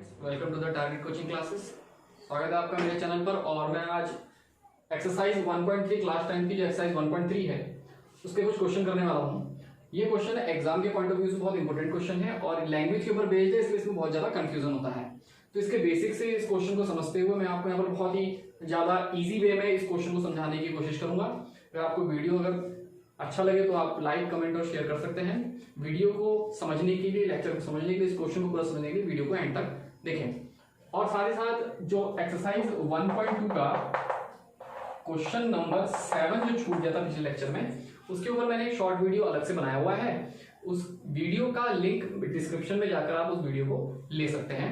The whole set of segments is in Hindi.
Friends, welcome to the Target coaching classes. स्वागत है आपका मेरे चैनल पर। और मैं आज एक्सरसाइज 1.3 क्लास 10 की जो एक्सरसाइज 1.3 है उसके कुछ क्वेश्चन करने वाला हूँ। ये क्वेश्चन एग्जाम के पॉइंट ऑफ व्यू से बहुत इंपॉर्टेंट क्वेश्चन है और लैंग्वेज के ऊपर बेस्ड है, इसलिए इसमें बहुत ज्यादा कंफ्यूजन होता है। तो इसके बेसिक से इस क्वेश्चन को समझते हुए मैं आपको यहाँ पर बहुत ही ज्यादा ईजी वे में इस क्वेश्चन को समझाने की कोशिश करूंगा। अगर आपको वीडियो अच्छा लगे तो आप लाइक, कमेंट और शेयर कर सकते हैं। वीडियो को समझने के लिए, लेक्चर को समझने के लिए, इस क्वेश्चन को पूरा समझने के लिए वीडियो को एंड तक देखें। और साथ ही साथ जो एक्सरसाइज 1.2 का क्वेश्चन नंबर 7 जो छूट गया था पिछले लेक्चर में, उसके ऊपर मैंने एक शॉर्ट वीडियो अलग से बनाया हुआ है। उस वीडियो का लिंक डिस्क्रिप्शन में जाकर आप उस वीडियो को ले सकते हैं।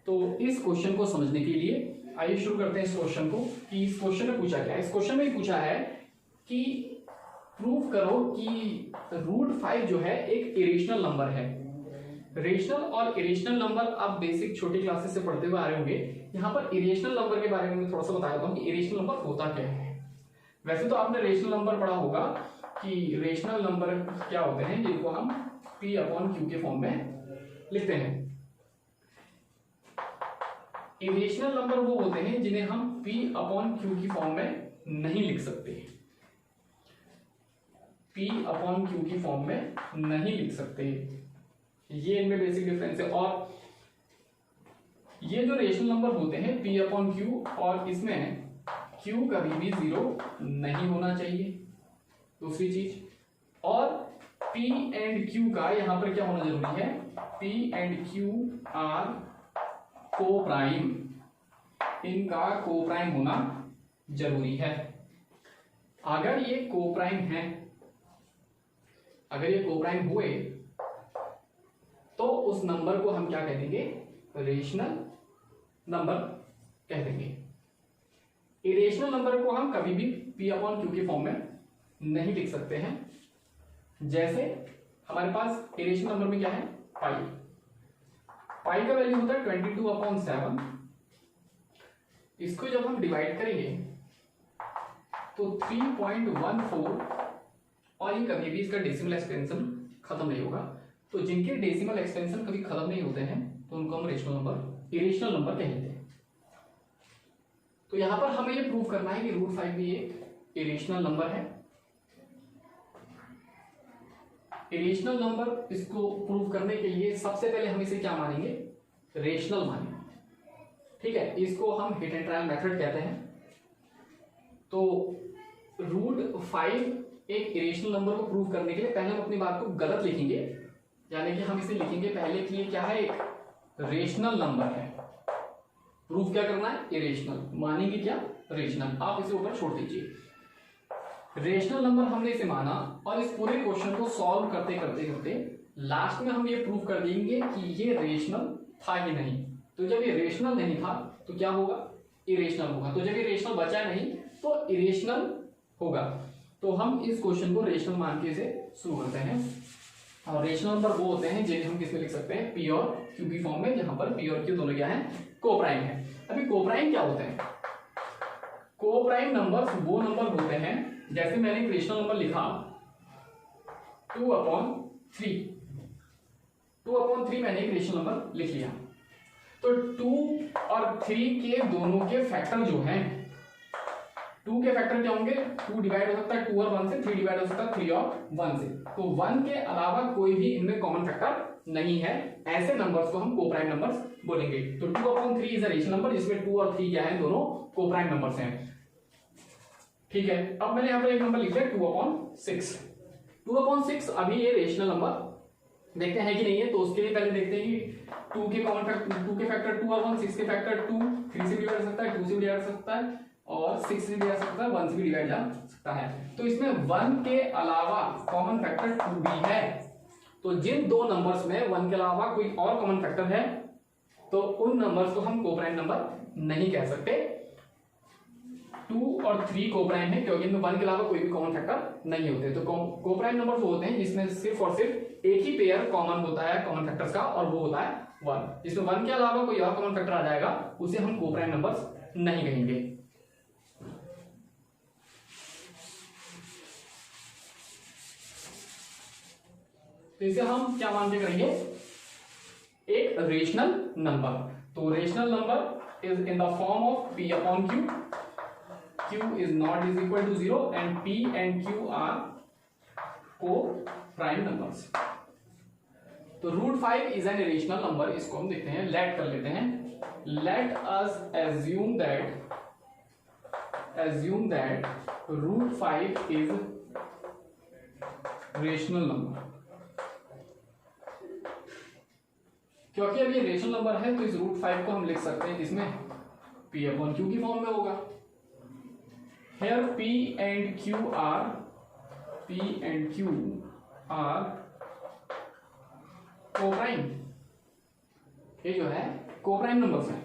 तो इस क्वेश्चन को समझने के लिए आइए शुरू करते हैं इस क्वेश्चन को कि इस क्वेश्चन में पूछा क्या है। इस क्वेश्चन में पूछा है कि प्रूव करो कि √5 जो है एक इरेशनल नंबर है। रेशनल और इरेशनल नंबर आप बेसिक छोटी क्लासेस से पढ़ते हुए आ रहे होंगे। यहाँ पर इरेशनल नंबर के बारे में मैं थोड़ा सा बता देता हूँ कि इरेशनल नंबर होता क्या है। वैसे तो आपने रेशनल नंबर पढ़ा होगा कि रेशनल नंबर क्या होते हैं, जिनको हम P/Q के फॉर्म में लिखते हैं। इरेशनल नंबर वो होते हैं जिन्हें हम P/Q की फॉर्म में नहीं लिख सकते। P/Q की फॉर्म में नहीं लिख सकते, ये इनमें बेसिक डिफरेंस है। और ये जो रेशनल नंबर होते हैं P/Q, और इसमें Q कभी भी 0 नहीं होना चाहिए। दूसरी चीज, और P एंड Q का यहां पर क्या होना जरूरी है, P एंड Q आर को प्राइम, इनका को प्राइम होना जरूरी है। अगर ये को प्राइम है, अगर ये को प्राइम हुए तो उस नंबर को हम क्या कह देंगे, रेशनल नंबर कह देंगे। इरेशनल नंबर को हम कभी भी P/Q के फॉर्म में नहीं लिख सकते हैं। जैसे हमारे पास इरेशनल नंबर में क्या है, पाई। पाई का वैल्यू होता है 22/7। इसको जब हम डिवाइड करेंगे तो 3.14, और ये कभी भी इसका डेसिमल एक्सटेंशन खत्म नहीं होगा। तो जिनके डेसिमल एक्सटेंशन कभी खत्म नहीं होते हैं तो उनको हम रेशनल नंबर, इरेशनल नंबर कहते हैं। तो यहां पर हमें ये प्रूव करना है कि √5 भी एक इरेशनल नंबर है। इरेशनल नंबर, इसको प्रूव करने के लिए सबसे पहले हम इसे क्या मानेंगे, रेशनल मानेंगे। ठीक है, इसको हम हिट एंड ट्रायल मेथड कहते हैं। तो √5 एक इरेशनल नंबर को प्रूव करने के लिए पहले हम अपनी बात को गलत लिखेंगे, यानी कि हम इसे लिखेंगे पहले कि ये क्या है, एक रेशनल नंबर है। प्रूफ क्या करना है, इरेशनल, मानेंगे क्या, रेशनल। आप इसे ऊपर छोड़ दीजिए। रेशनल नंबर हमने इसे माना, और इस पूरे क्वेश्चन को सॉल्व करते करते करते लास्ट में हम ये प्रूव कर देंगे कि ये रेशनल था ही नहीं। तो जब ये रेशनल नहीं था तो क्या होगा, इरेशनल होगा। तो जब ये रेशनल बचा नहीं तो इरेशनल होगा। तो हम इस क्वेश्चन को रेशनल मान के इसे शुरू करते हैं। और रेशनल नंबर वो होते हैं जिन्हें हम किसमें लिख सकते हैं, P और Q की फॉर्म में, जहां पर P और Q दोनों क्या है, को प्राइम है। अभी को प्राइम क्या होते हैं, को प्राइम नंबर्स वो नंबर होते हैं, जैसे मैंने एक रेशनल नंबर लिखा 2/3। 2/3 मैंने एक रेशनल नंबर लिख लिया। तो 2 और 3 के दोनों के फैक्टर जो हैं, 2 के फैक्टर क्या होंगे, 2 डिवाइड हो सकता है 2 और 1 से, 3 डिवाइड हो सकता है 3 और 1 से। तो 1 के अलावा कोई भी इनमें कॉमन फैक्टर नहीं है। ऐसे नंबर्स को हम को प्राइम नंबर्स बोलेंगे। तो 2/3 इज अ रेशनल नंबर जिसमें 2 और 3 क्या है, दोनों को प्राइम नंबर्स हैं। ठीक है, अब मैंने यहां पर एक नंबर लिख दिया 2/6। 2/6 अभी ये रेशनल नंबर देखते हैं कि नहीं है। तो उसके लिए पहले देखते हैं कि 2 के कॉमन फैक्टर, 2 के फैक्टर 2 और 1, 6 के फैक्टर 2, 3 से डिवाइड हो सकता है, 2 से डिवाइड हो सकता है, और 6 से डिवाइड हो सकता है, 1 से भी डिवाइड जा सकता है। तो इसमें 1 के अलावा कॉमन फैक्टर 2 भी है। तो जिन दो नंबर्स में 1 के अलावा कोई और कॉमन फैक्टर है तो उन नंबर्स को हम को प्राइम नंबर नहीं कह सकते। 2 और 3 को प्राइम है क्योंकि इनमें 1 के अलावा कोई भी कॉमन फैक्टर नहीं होते। तो को प्राइम नंबर वो होते हैं जिसमें सिर्फ और सिर्फ एक ही पेयर कॉमन होता है कॉमन फैक्टर्स का, और वो होता है 1। जिसमें 1 के अलावा कोई और कॉमन फैक्टर आ जाएगा उसे हम को प्राइम नंबर्स नहीं कहेंगे। तो इसे हम क्या मान के करेंगे, एक रेशनल नंबर। तो rational number is in the form of p upon q, q is not is equal to 0 and p and q are coprime numbers. तो √5 इज एन इरेशनल नंबर, इसको हम देखते हैं, लेट कर लेते हैं, let us assume that √5 is rational number. क्योंकि अब ये रेशनल नंबर है तो इस √5 को हम लिख सकते हैं इसमें p अपॉन q की फॉर्म में होगा। Here p and q are coprime, ये जो है कोप्राइम नंबर्स हैं,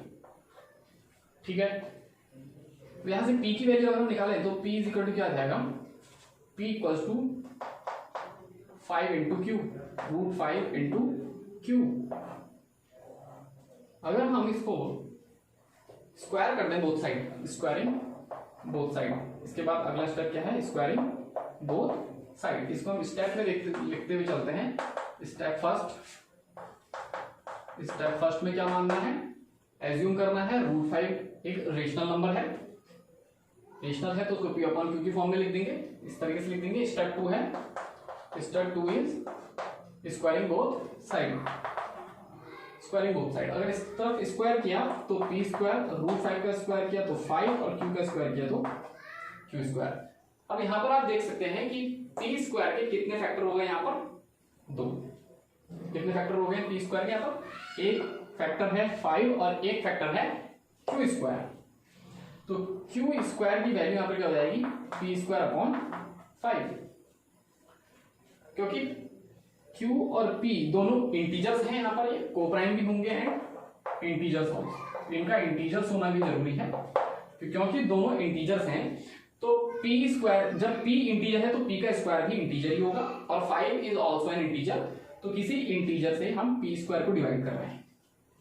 ठीक है। तो यहां से p की वैल्यू अगर हम निकालें तो p इज इक्वल टू क्या आ जाएगा, p equals to 5 into q, √5 into q. अगर हम इसको स्क्वायर कर दें both side, squaring both side, इसके बाद अगला स्टेप क्या है, स्क्वायरिंग बोथ साइड। इसको हम स्टेप में लिखते हुए चलते हैं। स्टेप फर्स्ट में क्या मानना है, एज्यूम करना है √5 एक रेशनल नंबर है, रेशनल है तो उसको p अपॉन q की फॉर्म में लिख देंगे, इस तरीके से लिख देंगे। स्टेप 2 है, step 2 is squaring both side, squaring both side. अगर इस तरफ स्क्वायर किया तो p स्क्वायर, √5 का स्क्वायर किया तो 5 और q का स्क्वायर किया तो q स्क्वायर। अब यहां पर आप देख सकते हैं कि p स्क्वायर के कितने फैक्टर हो गए, यहां पर 2। कितने फैक्टर हो गए p स्क्वायर के, यहां पर एक फैक्टर है 5 और एक फैक्टर है q स्क्वायर। तो q स्क्वायर की वैल्यू यहां पर क्या हो जाएगी, p स्क्वायर अपॉन 5, क्योंकि q और p दोनों इंटीजर्स हैं, यहां पर ये कोप्राइम भी होंगे एंड इंटीजर्स होंगे, इनका इंटीजर्स होना भी जरूरी है। क्योंकि दोनों इंटीजर्स हैं तो p स्क्वायर, जब p इंटीजर है तो p का स्क्वायर भी इंटीजर ही होगा, और 5 इज ऑल्सो एन इंटीजर, तो किसी इंटीजर से हम p स्क्वायर को डिवाइड कर रहे हैं।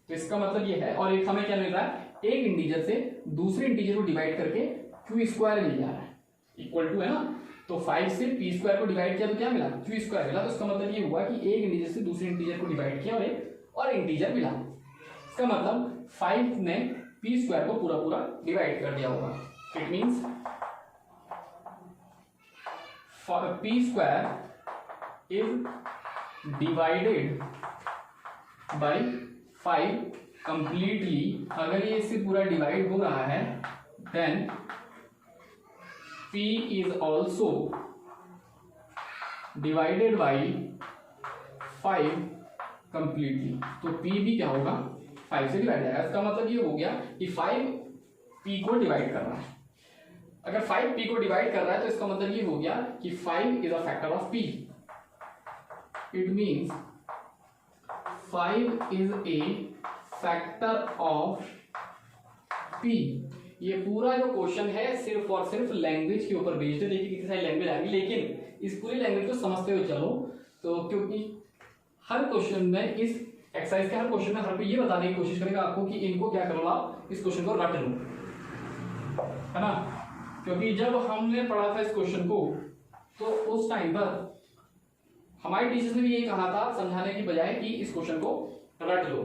तो इसका मतलब ये है, और एक हमें क्या मिल रहा है, एक इंटीजर से दूसरे इंटीजर को डिवाइड करके q स्क्वायर मिल जा रहा है, इक्वल टू है ना। तो 5 से p स्क्वायर को डिवाइड किया तो क्या मिला, q स्क्वायर मिला। तो इसका मतलब ये हुआ कि एक इंटीजर से दूसरे इंटीजर को डिवाइड किया और एक और इंटीजर मिला। इसका मतलब 5 ने p स्क्वायर को पूरा पूरा डिवाइड कर दिया होगा। It means p square is divided by 5 completely. अगर ये इससे पूरा डिवाइड हो रहा है then p is also divided by 5 completely. तो p भी क्या होगा, 5 से डिवाइड आएगा। इसका मतलब ये हो गया कि 5 p को डिवाइड कर रहा है। अगर 5 p को डिवाइड कर रहा है तो इसका मतलब ये हो गया कि 5 is a factor of p। It means 5 is a factor of p। ये पूरा जो क्वेश्चन है सिर्फ और सिर्फ लैंग्वेज के ऊपर बेस्ड है। देखिए कितनी सारी लैंग्वेज आ गई, लेकिन इस पूरी लैंग्वेज को समझते हुए चलो। तो क्योंकि हर क्वेश्चन में, इस एक्सरसाइज के हर क्वेश्चन में हर कोई ये बताने की कोशिश करेगा आपको कि इनको क्या करो, आप इस क्वेश्चन को रट लो, है ना। क्योंकि जब हमने पढ़ा था इस क्वेश्चन को तो उस टाइम पर हमारे टीचर्स ने भी यही कहा था समझाने की बजाय कि इस क्वेश्चन को रट लो।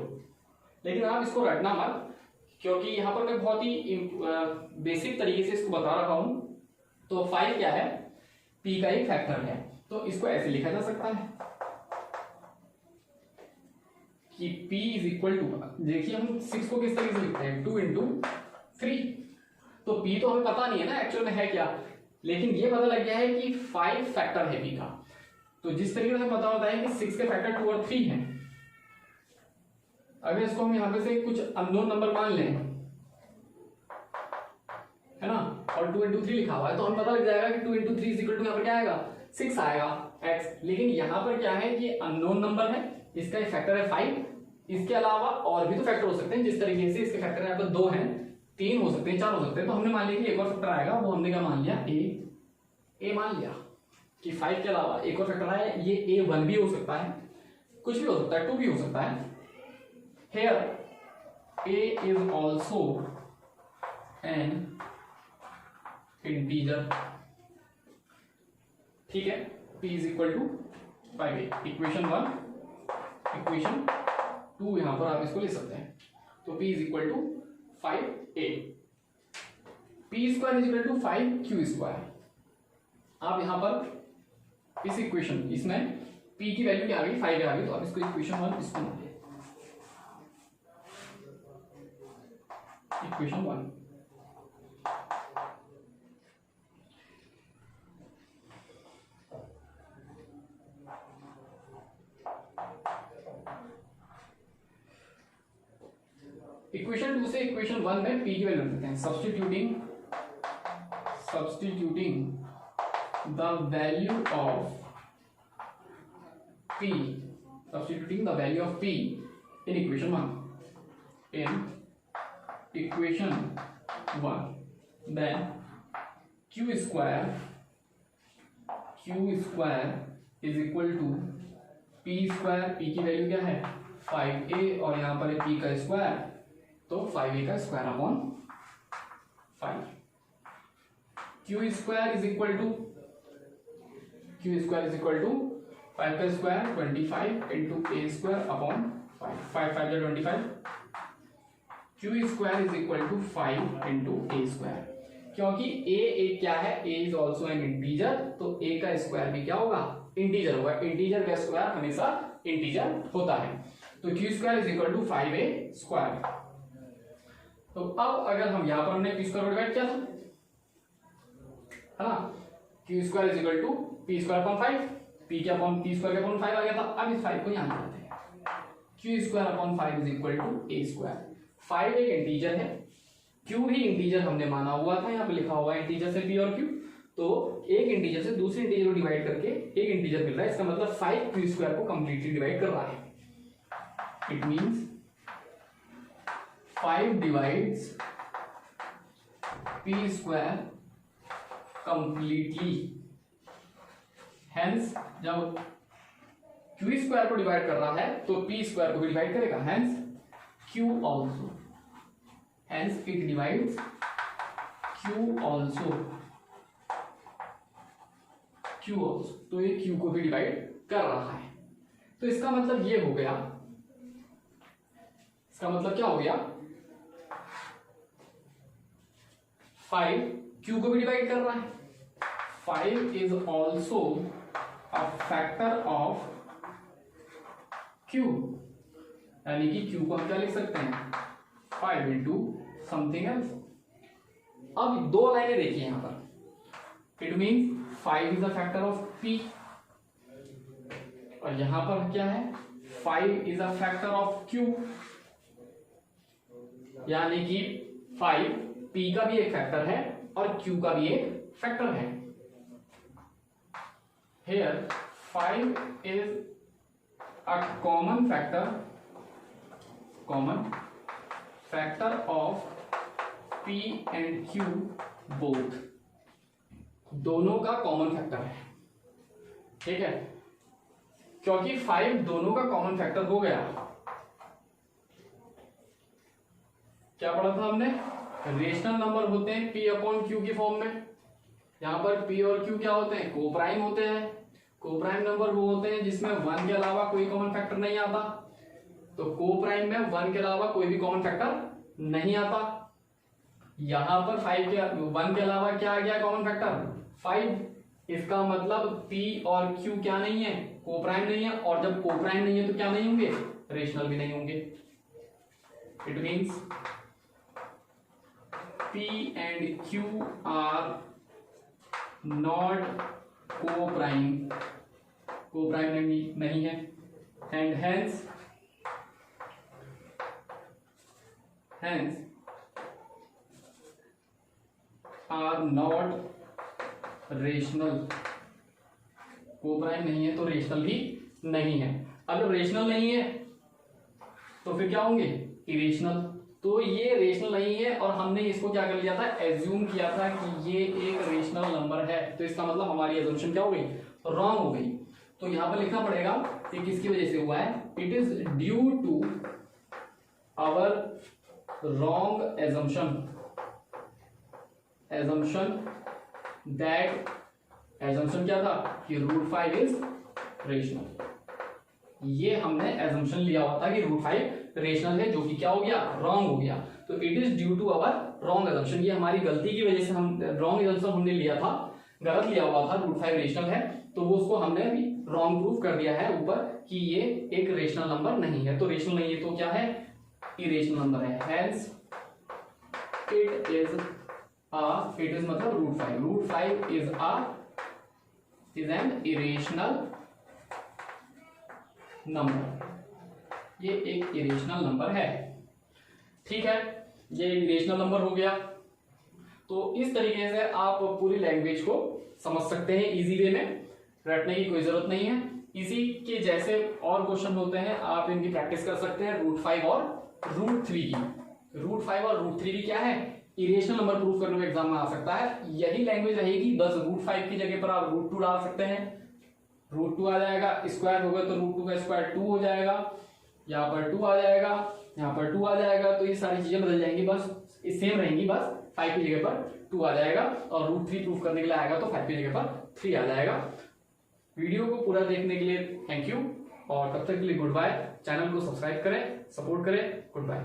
लेकिन आप इसको रटना मत, क्योंकि यहाँ पर मैं बहुत ही बेसिक तरीके से इसको बता रहा हूं। तो 5 क्या है, p का एक फैक्टर है, तो इसको ऐसे लिखा जा सकता है कि p इज इक्वल टू, देखिए हम 6 को किस तरीके से लिखते हैं, 2 इंटू 3। तो p तो हमें पता नहीं है ना एक्चुअल में है क्या, लेकिन ये पता लग गया है कि 5 फैक्टर है p का। तो जिस तरीके से पता होता है कि 6 के फैक्टर 2 और 3 हैं, अगर इसको हम यहां पे से कुछ अननोन नंबर मान लें, है ना, और 2 इंटू 3 लिखा हुआ है, तो हमें पता लग जाएगा कि 2 इंटू 3 इज इक्वल टू, यहाँ पर क्या आएगा, 6 आएगा x। लेकिन यहाँ पर क्या है कि अननोन नंबर है, इसका फैक्टर है 5। इसके अलावा और भी तो फैक्टर हो सकते हैं, जिस तरीके से इसके फैक्टर यहाँ पर 2 हैं, 3 हो सकते हैं, 4 हो सकते हैं। तो हमने मान लिया कि एक और फैक्टर आएगा, वो हमने क्या मान लिया, a मान लिया कि 5 के अलावा एक और फैक्टर आया, ये a1 भी हो सकता है, कुछ भी हो सकता है, 2 भी हो सकता है। Here a is also an integer, ठीक है। p is equal to 5a, equation 1, equation 2 यहां पर आप इसको ले सकते हैं। तो p is equal to 5a, p square is equal to 5q square. आप यहां पर इस इक्वेशन, इसमें p की वैल्यू क्या आ गई, 5 आ गई, तो आप इसको इक्वेशन 1 इसको मान लें, इक्वेशन 1। इक्वेशन 2 से इक्वेशन 1 में p की वैल्यू रखते हैं, substituting the value of p, substituting the value of p in equation 1, then q square is equal to p square, p की वैल्यू क्या है 5a, और यहां पर है p का स्क्वायर, तो 5a का square upon 5। q square is equal to 5 का square 25 into a square upon 5, 5 5 जा 25, q square is equal to 5 into a square. क्योंकि a एक क्या है, a is also an integer, तो a का स्क्वायर भी क्या होगा, इंटीजर होगा। इंटीजर का स्क्वायर हमेशा इंटीजर होता है, तो q square is equal to 5a square. तो अब अगर हम यहां पर हमने p स्क्वायर को डिवाइड किया था, है ना, q square is equal to p square upon 5, p के अपॉन p स्क्वायर के अपॉन 5 आ गया था। अब इस 5 को यहां लाते हैं, q square upon 5 is equal to a square. 5 एक इंटीजर है, q भी इंटीजर हमने माना हुआ था, यहाँ पे लिखा हुआ है इंटीजर से p और q, तो एक इंटीजर से दूसरे इंटीजर को डिवाइड करके एक इंटीजर मिल रहा है, इसका मतलब 5 q स्क्वायर को कंप्लीटली डिवाइड कर रहा है। It means 5 divides p square completely, hence जब q स्क्वायर को डिवाइड कर रहा है तो p स्क्वायर को भी डिवाइड करेगा, hence q also, hence it divides q also, तो ये q को भी डिवाइड कर रहा है। तो इसका मतलब ये हो गया, इसका मतलब क्या हो गया, 5 q को भी डिवाइड कर रहा है, 5 is also a factor of q, यानी कि q को हम क्या लिख सकते हैं, 5 इंटू समथिंग एल्स। अब दो लाइनें देखिए यहां पर, it means 5 is a factor of p, और यहां पर क्या है, 5 is a factor of q, यानी कि 5 p का भी एक फैक्टर है और q का भी एक फैक्टर है। Here 5 is a common factor of p and q both, दोनों का कॉमन फैक्टर है, ठीक है, क्योंकि 5 दोनों का कॉमन फैक्टर हो गया। क्या पढ़ा था हमने, रेशनल नंबर होते हैं p अपॉन q की फॉर्म में, यहां पर p और q क्या होते हैं, कोप्राइम होते हैं। कोप्राइम नंबर वो होते हैं जिसमें 1 के अलावा कोई कॉमन फैक्टर नहीं आता, तो कोप्राइम में 1 के अलावा कोई भी कॉमन फैक्टर नहीं आता। यहां पर 1 के अलावा क्या आ गया कॉमन फैक्टर, 5, इसका मतलब p और q क्या नहीं है, कोप्राइम नहीं है, और जब कोप्राइम नहीं है तो क्या नहीं होंगे, रेशनल भी नहीं होंगे। It means p and q are not coprime नहीं है, and hence are not rational, coprime नहीं है तो रेशनल भी नहीं है। अगर रेशनल नहीं है तो फिर क्या होंगे, इरेशनल। तो ये रेशनल नहीं है और हमने इसको क्या कर लिया था, एज्यूम किया था कि ये एक रेशनल नंबर है, तो इसका मतलब हमारी एज्यूम्पशन क्या हो गई, रॉन्ग हो गई। तो यहां पर लिखना पड़ेगा कि किसकी वजह से हुआ है, it is due to our wrong assumption that, assumption क्या था कि √5 इज रेशनल। ये हमने एजम्पशन लिया हुआ था कि रूट 5 रेशनल है, जो कि क्या हो गया, रॉन्ग हो गया। तो it is due to our wrong assumption, ये हमारी गलती की वजह से हम रॉन्ग एजम्पशन हमने लिया था, गलत लिया हुआ था, रूट 5 रेशनल है, तो वो उसको हमने अभी रॉन्ग प्रूफ कर दिया है ऊपर कि ये एक रेशनल नंबर नहीं है। तो रेशनल नहीं है तो क्या है, इरेशनल नंबर है। हेंस इट इज मतलब root 5 is an irrational number, ये एक इरेशनल नंबर है। ठीक है, ये इरेशनल नंबर हो गया। तो इस तरीके से आप पूरी लैंग्वेज को समझ सकते हैं इजी वे में, रटने की कोई जरूरत नहीं है। इसी के जैसे और क्वेश्चन होते हैं, आप इनकी प्रैक्टिस कर सकते हैं, रूट 5 और रूट 3 की। रूट 5 और रूट 3 भी क्या है, इरेशनल नंबर प्रूफ करने में एग्जाम में आ सकता है। यही लैंग्वेज रहेगी, बस रूट 5 की जगह पर आप रूट 2 डाल सकते हैं, रूट 2 आ जाएगा, स्क्वायर होगा तो रूट 2 का स्क्वायर 2 हो जाएगा, यहाँ पर 2 आ जाएगा, यहाँ पर 2 आ जाएगा, तो ये सारी चीजें बदल जाएंगी, बस सेम रहेंगी, बस 5 की जगह पर 2 आ जाएगा, और रूट 3 प्रूफ करने के लिए आएगा तो 5 की जगह पर 3 आ जाएगा। वीडियो को पूरा देखने के लिए थैंक यू, और तब तक के लिए गुड बाय। चैनल को सब्सक्राइब करें, सपोर्ट करें, गुड बाय।